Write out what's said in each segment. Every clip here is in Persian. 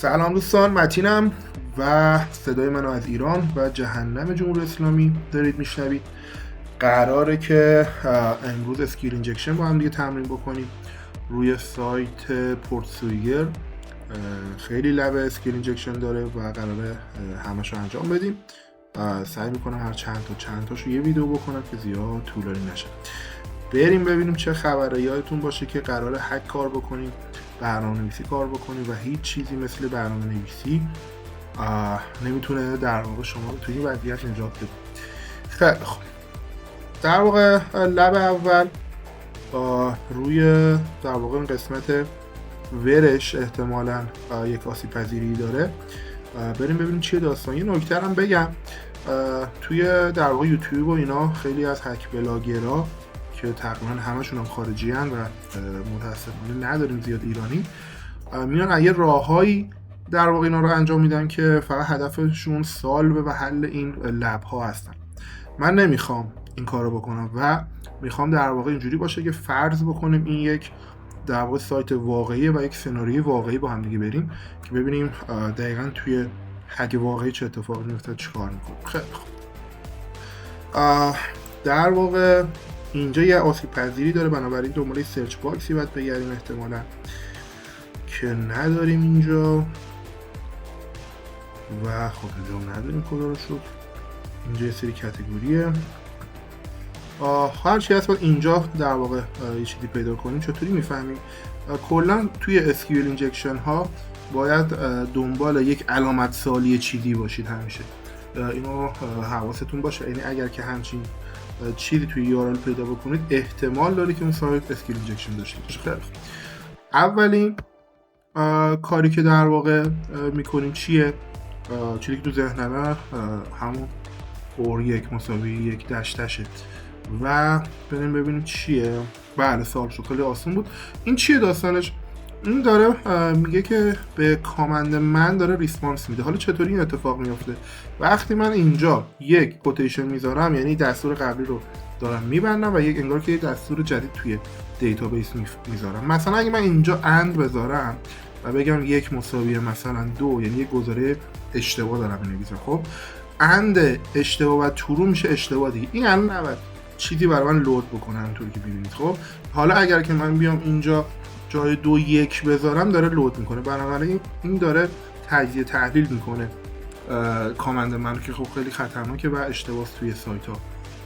سلام دوستان، متینم و صدای منو از ایران و جهنم جمهوری اسلامی دارید میشنوید. قراره که امروز اسکیل اینجکشن با هم دیگه تمرین بکنیم روی سایت پورتسویگر. خیلی لب اسکیل اینجکشن داره و قراره همشو انجام بدیم. سعی میکنم هر چند تاشو یه ویدیو بکنم که زیاد طولانی نشه. بریم ببینیم چه خبره. یادتون باشه که قراره هک کار بکنیم، برنامه‌نویسی کار بکنیم و هیچ چیزی مثل برنامه‌نویسی نمیتونه در واقع شما رو توی این وضعیت نجات بده. خیلی خوب، در واقع لب اول روی در واقع این قسمت ورش احتمالاً یک آسیب پذیری داره. بریم ببینیم چیه داستان. یه نکته هم بگم، توی در واقع یوتیوب و اینا خیلی از هک بلاگرها که تقریبا همشون هم خارجی هن و متاسفانه نداریم زیاد ایرانی، میان یه راههایی در واقع اینا رو انجام میدن که فقط هدفشون سالو و حل این لب ها هستن. من نمیخوام این کار رو بکنم و میخوام در واقع اینجوری باشه که فرض بکنیم این یک در واقع سایت واقعیه و یک سناریوی واقعی با هم دیگه بریم که ببینیم دقیقاً توی هک واقعی چه اتفاقی میفته، چیکار میکنه. خیلی خوب، در واقع اینجا یه آسیب پذیری داره، بنابراین دنبال سرچ باکسی باید بگردیم احتمالاً که نداریم اینجا و خب اینجا نداریم خدا رو شکر. اینجا یه سری کاتگوریه، هر چی هست باید اینجا در واقع یه چیزی پیدا کنیم. چطوری میفهمیم؟ کلا توی اسکیول اینجکشن ها باید دنبال یک علامت سوالی چیزی باشید همیشه. اینو حواستون باشه، یعنی اگر که همچین چیزی توی یارال پیدا بکنید احتمال داره که اون سایت اسکیل اینجکشن داشته باشه. خیلی خوب، اولین کاری که در واقع میکنیم چیه؟ چیزی که تو ذهنمه همون اور یک مساوی یک دشتشه و بریم ببینیم چیه. بله، سوال شد، خیلی آسان بود. این چیه داستانش؟ این داره میگه که به کامند من داره ریسپانس میده. حالا چطوری این اتفاق میفته؟ وقتی من اینجا یک کوتیشن میذارم، یعنی دستور قبلی رو دارم میبندم و یک انگار که یک دستور جدید توی دیتابیس میذارم. مثلا اگه من اینجا اند بذارم و بگم یک مساوی مثلا دو، یعنی یک گزاره اشتباه دارم بنویسم. خب اند اشتباه و ترو میشه اشتباه دیگه. این الان نباید چیزی برای من لود بکنه همونطوری که ببینید. خب حالا اگر که من بیام اینجا جای 2 1 بذارم داره لود میکنه، بنابراین این داره تجزیه تحلیل میکنه کامند من که خب خیلی خطرناکه و اشتباهه توی سایت ها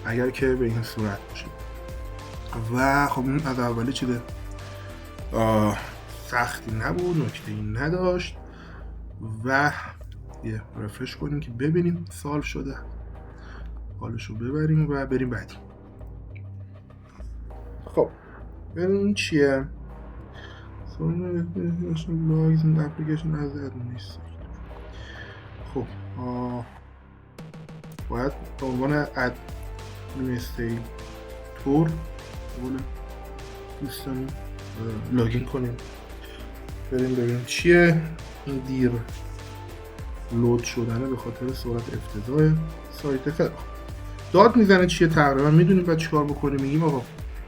اگر که به این صورت باشه. و خب این از اولی چیز سختی نبود، نکته‌ای نداشت و یه رفرش کنیم که ببینیم سالو شده، حالشو ببریم و بریم بعدی. خب ببینیم چیه. logs in application as administrator. خب باید به عنوان ادمینستریتور دوستان لاگین کنیم. بریم ببینیم چیه. این دیر لود شدنه به خاطر سرعت افتضاح سایت. خیلی داد میزنه چیه تقریبا میدونیم باید چیکار بکنیم. میگیم آقا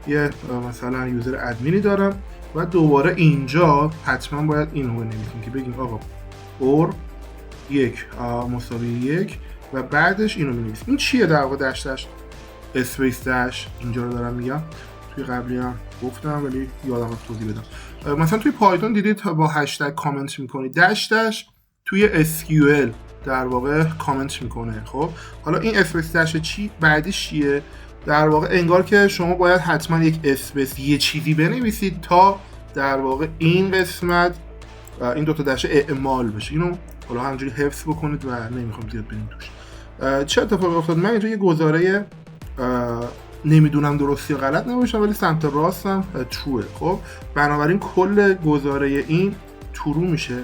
یه مثلا یوزر ادمینی دارم و دوباره اینجا حتما باید اینو بنویسیم که بگیم آقا اور یک مساوی یک و بعدش اینو بنویسیم. این چیه در واقع؟ دشتش اسپیس دش اینجا رو دارم میگم، توی قبلی هم گفتم ولی یادم رفت توضیح بدم. مثلا توی پایتون دیدید با هشتگ کامنت میکنید، دشتش توی SQL در واقع کامنت میکنه. خب حالا این اسپیس دش چی بعدش چیه؟ در واقع انگار که شما باید حتما یک اسپیس یه چیزی بنویسید تا در واقع این قسمت این دوتا دشه اعمال بشه. اینو حالا همجوری حفظ بکنید و نمیخوام زیاد بریم توش. چه اتفاقی افتاد؟ من اینجا یه گزاره نمیدونم درستی یا غلط نوشتم ولی سمت راستم تروه. خب بنابراین کل گزاره این ترو میشه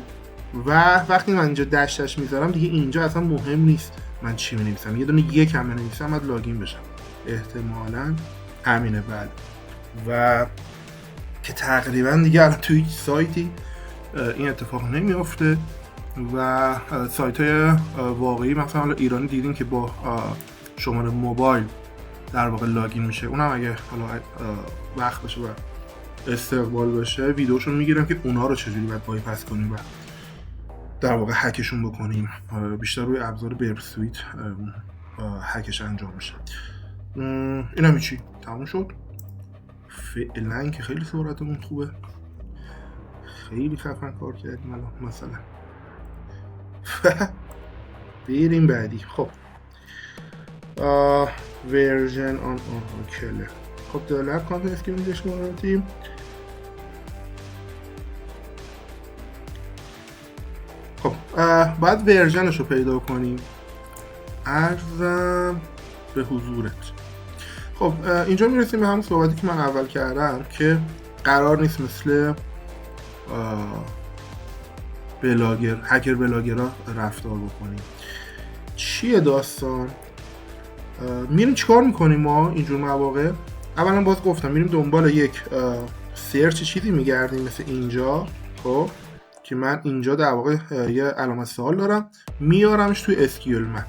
و وقتی من اینجا دشتش میذارم دیگه اینجا اصلا مهم نیست من چی بنویسم، یه دونه یک هم بنویسم بعد لاگین بشم. احتمالاً همینه. بله، و که تقریبا دیگه الان توی سایتی این اتفاق نمیافته و سایت های واقعی مثلا ایرانی دیدین که با شماره موبایل در واقع لاگین میشه، اونم اگه حالا وقت بشه و استقبال بشه ویدیوشون میگیرم که اونها رو چجوری باید بایپاس کنیم و در واقع هکشون بکنیم. بیشتر روی ابزار برپ سویت هکش انجام میشه. این هم چی تموم شد. فعلا که خیلی سرعتمون خوبه، خیلی خفن کار کردیم. الان مثلا بریم بعدی. خب ورژن آن اوراکل. خب دلار کانتنت اسکیمینگش کنیم. خب باید ورژنش رو پیدا کنیم. عرضم به حضورت. خب اینجا میرسیم به همون صحبتی که من اول کردم که قرار نیست مثل هکر بلاگرها رفتار بکنیم. چیه داستان؟ میریم چیکار میکنیم ما اینجور مواقع؟ اولا باز گفتم میریم دنبال یک سرچ چیزی میگردیم مثل اینجا. خب که من اینجا در واقع یه علامت سوال دارم، میارمش توی SQL map.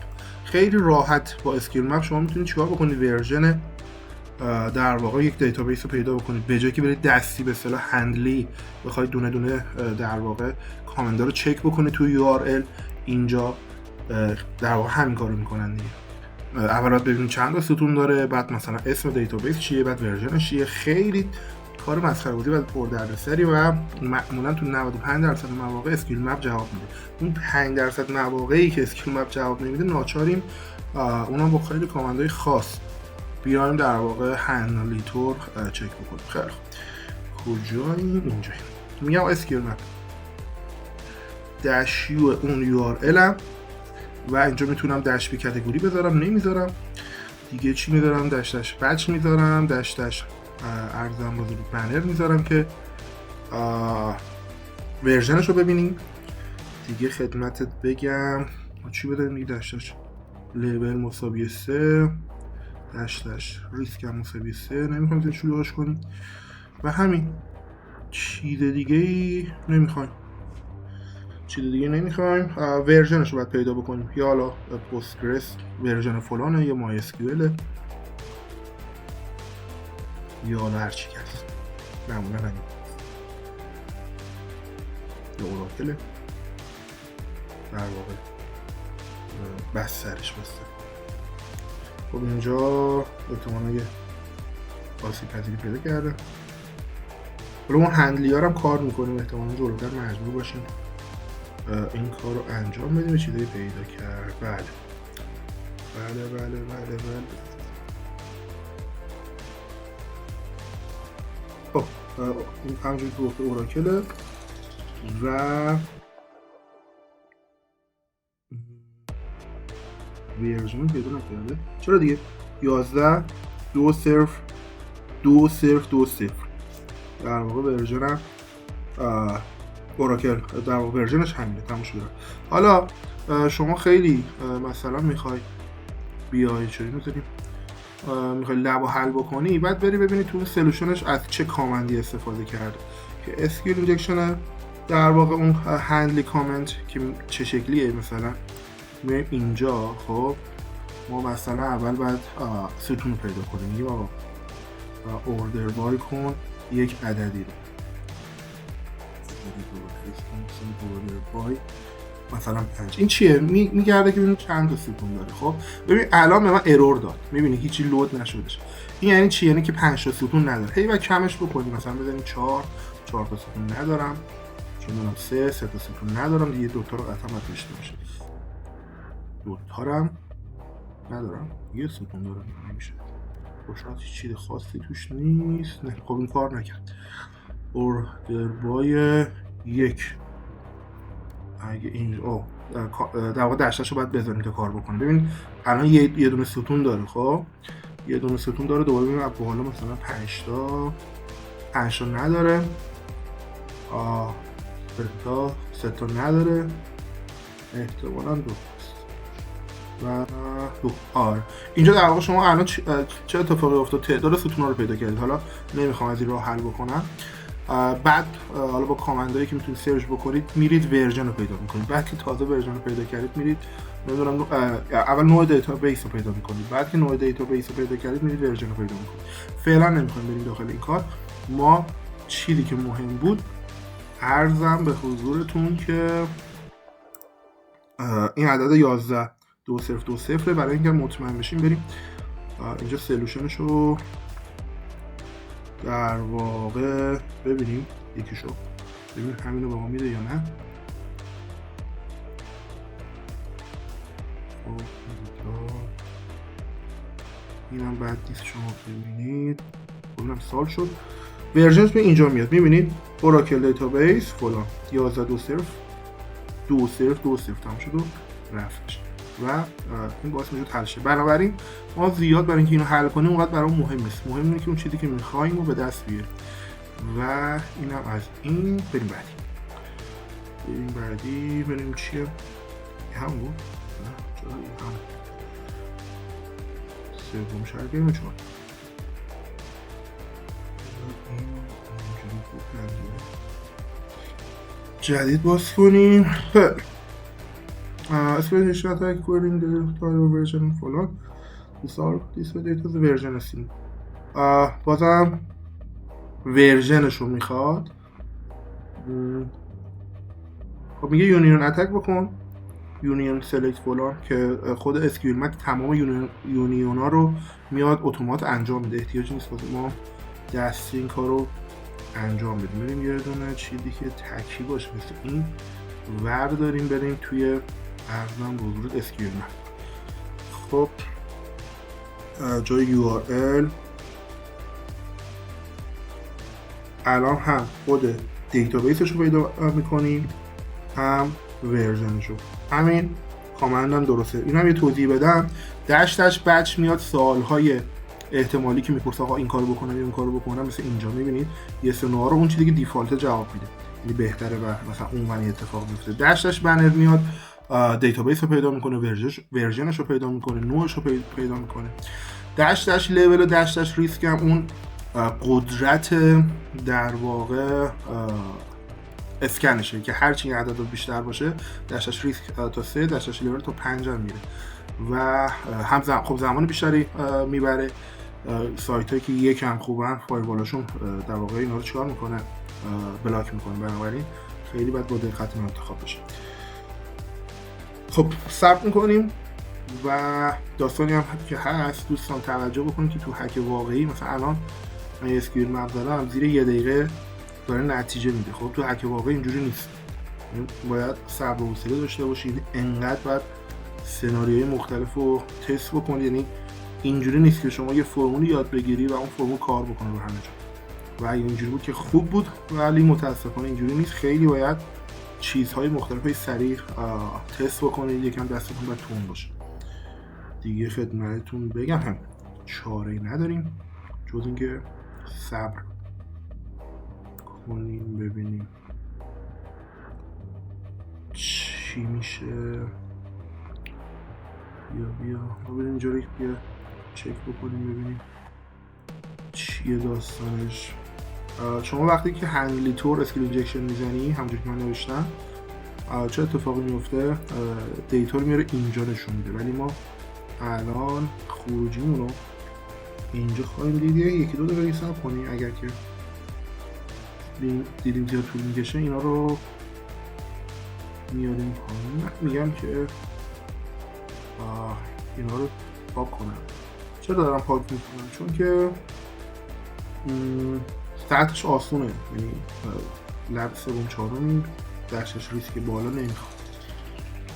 خیلی راحت با SQL map شما میتونید چیکار بکنید؟ ورژن در واقع یک دیتابیس رو پیدا بکنید، به جای که برید دستی به اصطلاح هندلی بخواید دونه دونه در واقع کامنت رو چک بکنید توی URL. اینجا در واقع همین کارو میکنن دیگه. اول باید ببینید چند تا ستون داره، بعد مثلا اسم دیتابیس چیه، بعد ورژنش چیه. خیلی کار مسخره بازی و پردردسری و معمولا تو 95% مواقع اسکیل مپ جواب میده. اون 5% مواقعی که اسکیل مپ جواب نمیده ناچاریم اونم با خیلی کامندهای خاص بیایم در واقع هندلیتور چک بکنیم. خیلی خوب کجاییم؟ اینجاییم. میگم اسکیل مپ دش یو اون URL هم و اینجا میتونم دش بی کاتگوری بذارم، نمیذارم دیگه. چی میذارم؟ دش بچ میذارم، دش ارزم رو بنر میذارم که ورژنش رو ببینیم دیگه. خدمتت بگم چی بذاریم دیگه؟ دش لیبل مساوی 3 دش ریسک هم مساوی 3. نمیخوایم زیاد شلوغش کنیم و همین. چیز دیگه ای نمیخوایم. ورژنش رو باید پیدا بکنیم، یا حالا پوستگرس ورژن فلانه، یا مای اسکیول، یا حالا هر چی که هست. معمولا همین. یا اوراکله در واقع بس سرش بسته. خب اینجا احتمالا یه آسیب پذیری پیدا کرده. حالا اون هندلی ها هم کار میکنیم، احتمالا جلوتر مجبور باشیم این کار رو انجام بدیم. چیزایی پیدا کرد. بله. خب این همجوری که گفته اوراکله و ورژن پیدا نکرده. چرا دیگه 11 2 صرف 2 صرف 2 صفر در واقع ورژن اوراکل در واقع ورژنش همینه. تموم شده. حالا شما خیلی مثلا میخوای بیای چوری میذاریم میخوای لب و حل بکنی، بعد بری ببینی تو سلوشنش از چه کامندی استفاده کرده که اسکیل اینجکشن در واقع اون هندلی کامنت که چه شکلیه. مثلا میایم اینجا. خب ما مثلا اول باید ستون رو پیدا کنیم. میگیم آقا اوردر بای کن یک عددی رو. بای مثلا 5. این چیه؟ میگرده که ببینیم چند تا ستون داره. خب ببین الان به من ارور داد، میبینی هیچی لود نشدش. این یعنی چی؟ یعنی که 5 تا ستون نداره. هی بعد کمش بکنیم، مثلا بزنیم 4 تا ستون ندارم، چون منم 3 تا ستون ندارم دیگه. دوتا رو قطعا باید داشته باشه. دوتا رو هم ندارم، یه ستون دارم نمیشه. خوشحال چیز خاصی توش نیست. نه خب این کار نکرد. اوردر بای یک اگه اینجا در واقع دشتاشو باید بذاریم تا کار بکنه. ببین الان یه دونه ستون داره. خب یه دونه ستون داره. دوباره ببینیم از بالا مثلا 5 تا نداره، 3 تا نداره، احتمالاً 2 و 2. آره اینجا در واقع شما الان چه اتفاقی افتاد؟ تعداد ستون‌ها رو پیدا کردید. حالا نمیخوام از این راه حل بکنم. بعد حالا با کامندایی که میتونید سرچ بکنید میرید ورژن رو پیدا میکنید. بعد که تازه ورژن رو پیدا کردید میرید نمیدونم اول نوع دیتابیس رو پیدا میکنید. بعد که نوع دیتابیس رو پیدا کردید میرید ورژن رو پیدا میکنید. فعلا نمیخوایم بریم داخل این کار. ما چیزی که مهم بود عرضم به حضورتون که این عدد 11 2020 برای اینکه مطمئن بشیم بریم اینجا سلوشنش رو در واقع ببینیم، یکیشو ببینیم همینو به ما میده یا نه. اینم بعد نیست شما ببینید، ببینم سال شد. ورژنش به اینجا میاد، میبینید اوراکل دیتابیس فلان 11.20 تمام شد و رفتش و این باعث میشه حل شه. بنابراین ما زیاد برای اینکه اینو حل کنیم اونقدر برامون مهم نیست، مهم اینه که اون چیزی که میخوایم رو به دست بیاریم. و اینم از این. بریم بعدی بریم چیه؟ همون بود؟ نه چرا این هم سوم شرگه چون جدید باز کنیم. اسپیشن اتاک کوینگ تایل ورژن فلان سال دیس دیتا ورژن هستیم. بازم ورژنش رو میخواد. خب میگه یونیون اتاک بکن، یونیون سلکت فلان که خود اسکیول مک تمام یونیون ها رو میاد اتومات انجام میده، احتیاجی نیست واسه ما دستی این کار رو انجام بدیم. بریم یه دونه چیزی که تکی باشه مثل این ورداریم بریم توی ارزم بزرگ اسکیول مک. خب جای URL الان هم خود دیتابیسش رو پیدا میکنیم هم ورژنش رو. همین کامند هم درسته. این هم یه توضیح بدم، دشتش بچ میاد سوالهای احتمالی که میپرسه آقا این کارو بکنم یا اون کارو بکنم، مثل اینجا میبینید یه سنوها رو اون چیزی که دیفالت جواب میده، یعنی بهتره و مثلا اون ونی اتفاق میفته. دشتش بنر میاد دیتابیس رو پیدا میکنه، ورژنش رو پیدا میکنه، نوعش رو پیدا میکنه. دشتش لیول و دشتش ریسک هم اون قدرت در واقع اسکنشه که هر چی عدد بیشتر باشه دشتش ریسک تا 3 دشتش لیول تا 5 هم میره و هم خب زمان بیشتری میبره. سایت هایی که یکم خوبن فایروالاشون در واقع اینا رو چیکار میکنه؟ بلاک میکنه. بنابراین خیلی باید با دقت انتخاب بشه. خب ثبت میکنیم و داستانی هم که هست دوستان توجه بکنید که تو هک واقعی مثلا الان من اسکیول مپ دارم زیر 1 دقیقه داره نتیجه میده. خب تو هک واقعی اینجوری نیست، باید صبر و حوصله داشته باشید، انقدر باید سناریوهای مختلف رو تست بکنید. یعنی اینجوری نیست که شما یه فرمولی یاد بگیری و اون فرمول کار بکنه رو همه جا. و اگه اینجوری بود که خوب بود، ولی متاسفانه اینجوری نیست. خیلی باید چیزهای مختلف سریع تست بکنید، یکم دستتون باید تون باشه. دیگه خدمتتون بگم هم چاره‌ای نداریم جز اینکه صبر کنیم ببینیم چی میشه. بیا بریم اینجا رو بیا چک بکنیم ببینیم چیه داستانش. شما وقتی که هنگلیتور اسکیل اینجکشن میزنی همونجوری که من نوشتم چه اتفاقی میفته؟ دیتا رو میاره اینجا نشون میده، ولی ما الان خروجیمون رو اینجا خواهیم دید. یکی دو دقیقه صبر کنیم، اگر که دیدیم زیاد طول میکشه اینا رو میاریم پایین. میگم که اینا رو پاک کنم. چرا دارم پاک میکنم؟ چون که سطحش آسونه، یعنی لب سوم چهارمی دشتش ریسک بالا نمیخواد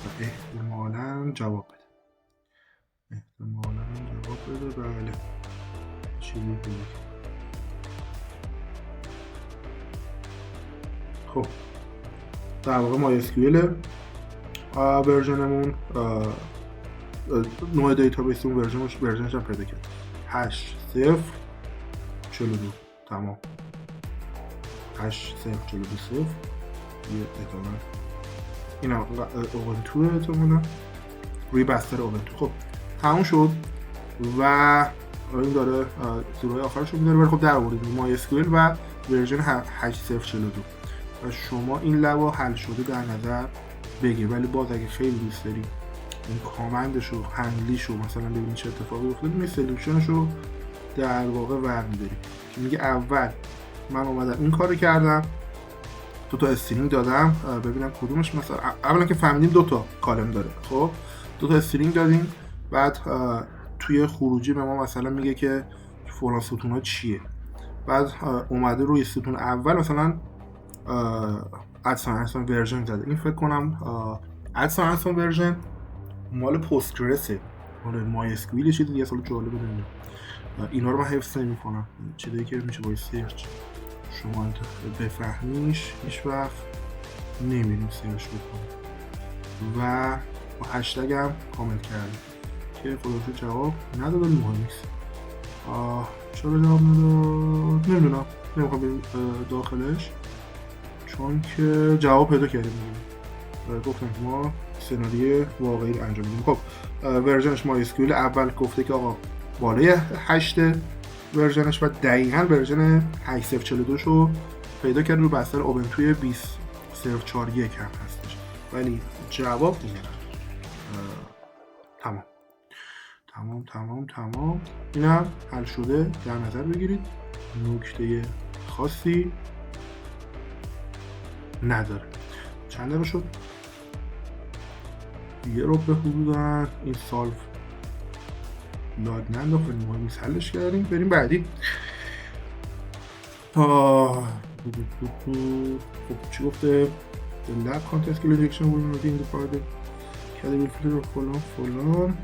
و احتمالاً جواب بده. بله چیزی دیگه. خب در واقع مای اسکیول ورژنمون نوع دیتابیسمون ورژنش هم پیدا کرد 8042 تمام 8042 یه ادامه اینا اوبنتو احتمالا روی بستر اوبنتو. خب تموم شد و این داره زیروهای آخرش رو میداره. ولی خب در آوردیم مای اسکیول و ورژن 8042 و شما این لبا حل شده در نظر بگیر. ولی باز اگه خیلی دوست داری این کامندش رو هندلیش رو مثلا ببینید چه اتفاقی افتاده، می سلکشنش رو در واقع ور می‌داری که میگه اول من اومدم این کارو کردم دو تا استرینگ دادم ببینم کدومش. مثلا اولا که فهمیدیم 2 تا کالم داره، خب 2 تا استرینگ دادیم، بعد توی خروجی به ما مثلا میگه که فلان ستون‌ها چیه، بعد اومده روی ستون اول مثلا ادسان ورژن زده. این فکر کنم ادسان ورژن مال پستگرسه، مال مای اسکویل، چیزی دیگه اصلا جالب نمیدونم. اینا رو من حفظ نمی‌کنم، چیزی که میشه با سرچ شما بفهمیش هیچ وقت نمیریم سرچ بکنیم. و با هشتگ هم کامل کردیم که خلاصه جواب نداد، ولی مهم نیست. چرا جواب نداد نمیدونم، نمیخوام بریم داخلش چون که جواب پیدا کردیم دیگه. گفتم ما سناریو واقعی رو انجام میدیم. خب ورژنش مای اسکیول اول گفته که آقا بالای 8 ورژنش و دقیقاً ورژن 8042 شو پیدا کرد رو بستر اوبنتوی 20 صرف 41 هم هستش، ولی جواب دیگه تمام اینم حل شده در نظر بگیرید، نکته خاصی نداره. چند دقیقه شد؟ یه رو به حدودن. این سالف لاگ ننداخت ولی مهم نیست، حلش کردیم. بریم بعدی. خب چی گفته؟ The lab contest injection will not be in the private caliber filter فلان.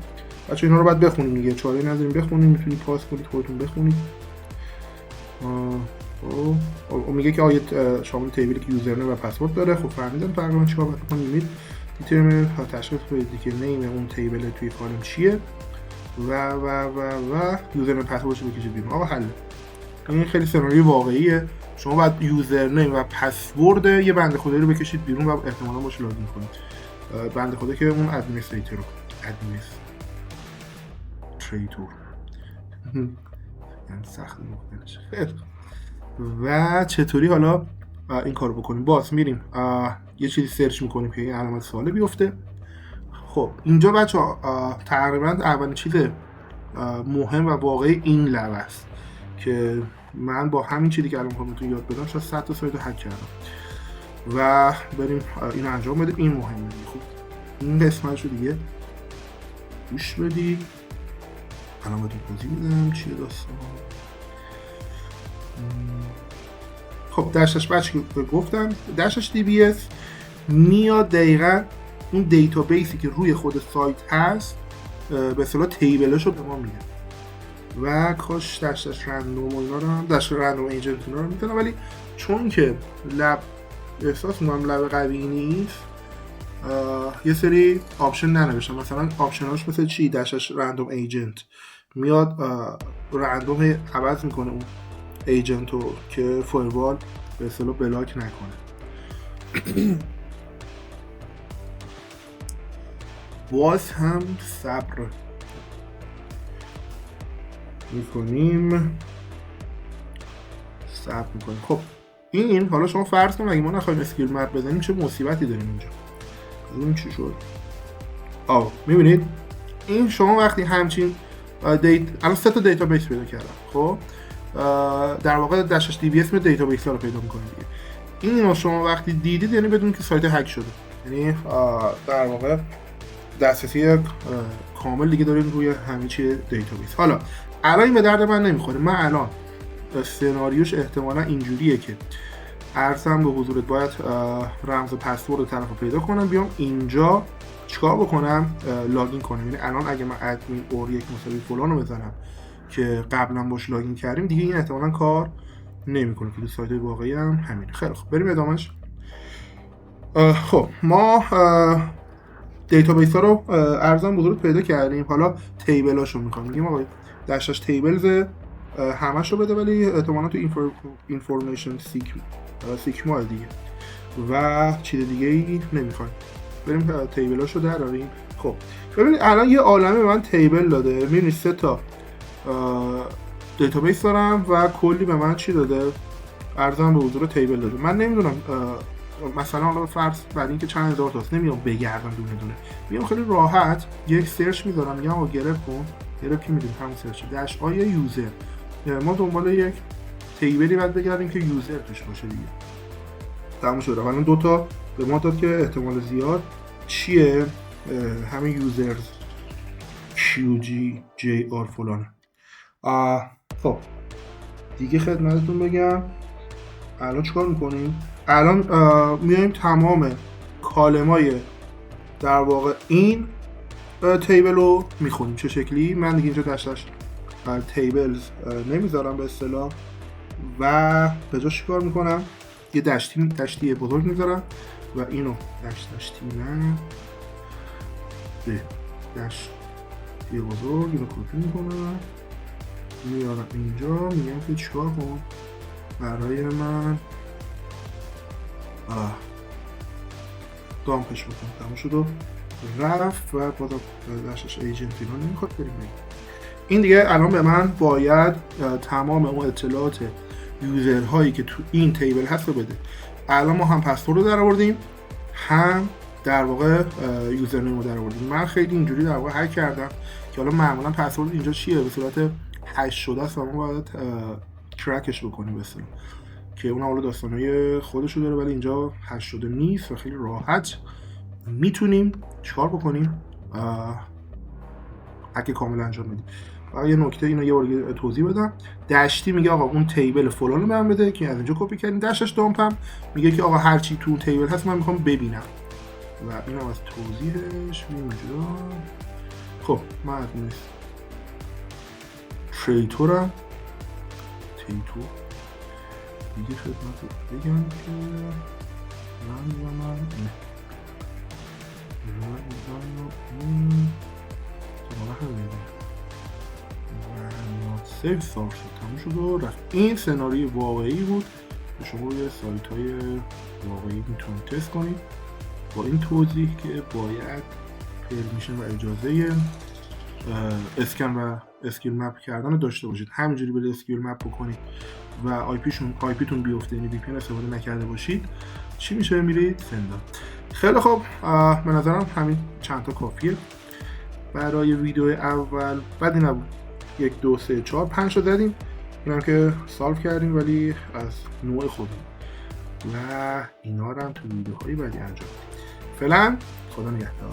بچه اینا رو باید بخونیم دیگه، چاره نداریم بخونیم، میتونید پاس کنید خودتون بخونید. میگه که آیت شامل تیبلی که یوزرنیم و پسورد داره. خب فهمیدم تقریبا چیکار باید بکنیم. دیترمین تشخیص بدید که نیم اون تیبل توی کالم چیه و یوزرنیم پسوردش رو بکشید بیرون. آقا حل. این خیلی سناریو واقعیه. شما باید یوزرنیم و پسورد یه بنده خدایی رو بکشید بیرون و احتمالاً باشه لاگین کنید. بنده خدا که اون ادمنستریتور رو یعنی سخت مختلفش. و چطوری حالا این کارو بکنیم؟ باز میریم یه چیزی سرچ میکنیم که این علامت سوال بیفته. خب اینجا بچه‌ها تقریبا اولین چیز مهم و واقعی این لب است که من با همین چیزی که الان میخوام یاد بدم شاید 100 تا سایت رو هک کردم و بریم اینو انجام بدیم. این مهمه. خب این قسمتشو دیگه گوش بدید. الان باید توضیح میدم چیه داستان. خب داشتش بچه گفتم داشتش DBS میاد دقیقا اون دیتابیسی که روی خود سایت هست به اصطلاح تیبلش رو به ما میده و کاش داشتش رندوم و اینا رو هم داشت رندوم ایجنت اینا رو میتونه، ولی چون که لب احساس میکنم لب قوی نیست یه سری آپشن ننوشتم. مثلا آپشناش مثل چی؟ داشتش رندوم ایجنت میاد رندوم عوض میکنه اون ایجنت رو که فایروال به اصطلاح بلاک نکنه. باز هم صبر میکنیم. خب این حالا شما فرض کنید اگه ما نخوایم اسکیل مپ بزنیم چه مصیبتی داریم اینجا. ببینیم چی شد. میبینید این شما وقتی همچین الان 3 تا دیتابیس پیدا کردم. خب در واقع داشتش دی بی اس دیتابیس ها رو پیدا می‌کنه دیگه. اینو شما وقتی دیدید یعنی بدونید که سایت هک شده، یعنی در واقع دسترسی کامل دیگه دارین روی همه چی دیتابیس. حالا الان این به درد من نمیخوره. من الان سناریوش احتمالا اینجوریه که عرضم به حضورت باید رمز پسورد طرف رو پیدا کنم، بیام اینجا چیکار بکنم؟ لاگین کنم. یعنی الان اگه من ادمین اور یک مساوی فلان رو بزنم که قبلا باش لاگین کردیم دیگه این احتمالاً کار نمیکنه که تو سایت واقعی هم همینه. خیلی خب بریم ادامهش. خب ما دیتابیس ها رو ارزان بزرگ پیدا کردیم. حالا تیبل هاشو میخوام. میگیم آقا داشتش تیبلز همش رو بده، ولی احتمالاً تو اینفورمیشن سیکما دیگه و چیز دیگه ای نمیخوایم. بریم تیبل هاشو دراریم. خب ببینید الان یه عالمه به من تیبل داده. میبینید 3 تا دیتابیس دارم و کلی به من چی داده؟ ارزان به حضور تیبل داده. من نمیدونم مثلا حالا فرض بعد اینکه چند هزار تاست نمیام بگردم دونه دونه، میام خیلی راحت یک سرچ میذارم، میگم آقا گرفت کن. گرفت کی میدونم همون سرچ داش آی یوزر. ما دنبال یک تیبلی باید بگردیم که یوزر توش باشه دیگه. تموم شده. الان دوتا به ما داد که احتمال زیاد چیه، همین یوزرز QGJR فلانه. خب دیگه خدمتتون بگم الان چیکار میکنیم. الان میایم تمام کالمای در واقع این تیبل رو میخونیم. چه شکلی؟ من دیگه اینجا داشتش تیبلز نمیذارم به اصطلاح و به جاش چیکار میکنم، یه دشتی بزرگ میذارم و اینو دشتی نه به دشتی بزرگ اینو کپی میکنم میارم اینجا، میگم که چیکار کنم برای من دامپش بکنم. تمام شد و رفت و بادا داشتش ایجنت اینا نمیخواد بریم. این دیگه الان به من باید تمام اون اطلاعات یوزرهایی که تو این تیبل هست رو بده. الان ما هم پسورد رو در آوردیم هم در واقع یوزرنیم رو در آوردیم. من خیلی اینجوری در واقع هک کردم که حالا معمولا پسورد اینجا چیه، به صورت هش شده است و ما باید کرکش بکنیم مثلا که اون اول داستانای خودشو داره، ولی اینجا هش شده نیست و خیلی راحت میتونیم چیکار بکنیم، هک کامل انجام بدیم. فقط یه نکته اینو یه بار توضیح بدم. دشتی میگه آقا اون تیبل فلان رو من بده که از اینجا کپی کردیم. دشش دامپم میگه که آقا هر چی تو اون تیبل هست من میخوام ببینم و اینم از توضیحش اینجا. خب من ادمنیس تریتورم دیگه خدمت رو بگم که من سیف سال شد تموم شد و رفت. این سناریوی واقعی بود که شما روی سایت های واقعی میتونید تست کنید با این توضیح که باید پرمیشن و اجازه اسکن و اسکیل مپ کردن داشته باشید. همینجوری برید اسکیل مپ بکنید و آی پیتون بیفته، یعنی وی پی ان استفاده نکرده باشید، چی میشه؟ میرید سندا. خیلی خوب، به نظرم همین چند تا کافیه برای ویدیو اول. بدی نبود. 1 2 3 4 5 تا زدیم، اینم که سالو کردیم ولی از نوع خودم و اینا رو هم تو ویدیوهای بعدی انجام بدیم. فعلا خدا نگهدار.